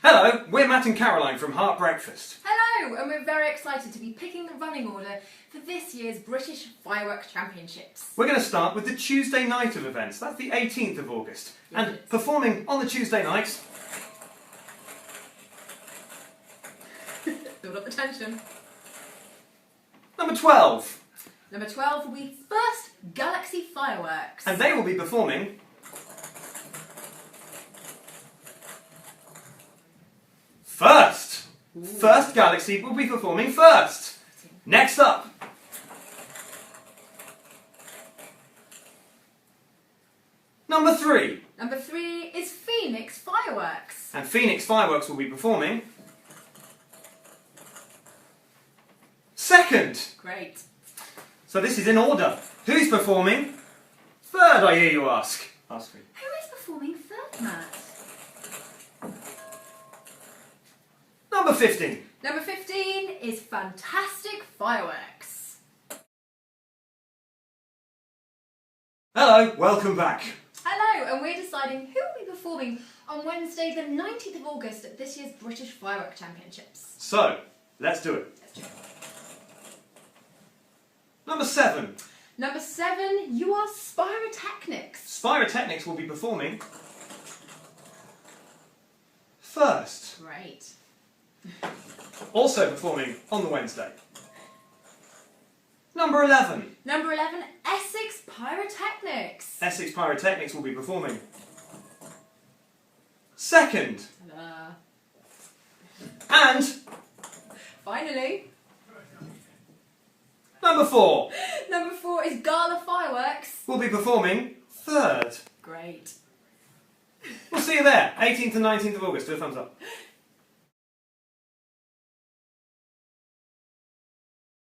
Hello, we're Matt and Caroline from Heart Breakfast. Hello, and we're very excited to be picking the running order for this year's British Fireworks Championships. We're going to start with the Tuesday night of events. That's the 18th of August. Yes, And performing on the Tuesday night... Build up the tension. Number 12. Number 12 will be First Galaxy Fireworks. And they will be performing... First! Ooh. First Galaxy will be performing first. Next up. Number 3. Number 3 is Phoenix Fireworks. And Phoenix Fireworks will be performing... Second. Great. So this is in order. Who's performing? Third, I hear you ask. Ask me. Who is performing third, Matt? Number 15. Number 15 is Fantastic Fireworks. Hello, welcome back. Hello, and we're deciding who will be performing on Wednesday the 19th of August at this year's British Fireworks Championships. So, let's do it. Let's do it. Number 7. Number 7, you are Spirotechnics. Spirotechnics will be performing first. Great. Also performing on the Wednesday. Number 11. Number 11, Essex Pyrotechnics. Essex Pyrotechnics will be performing second. And Finally, number 4 number 4 is Gala Fireworks. will be performing third. Great. We'll see you there, 18th and 19th of August. Do a thumbs up.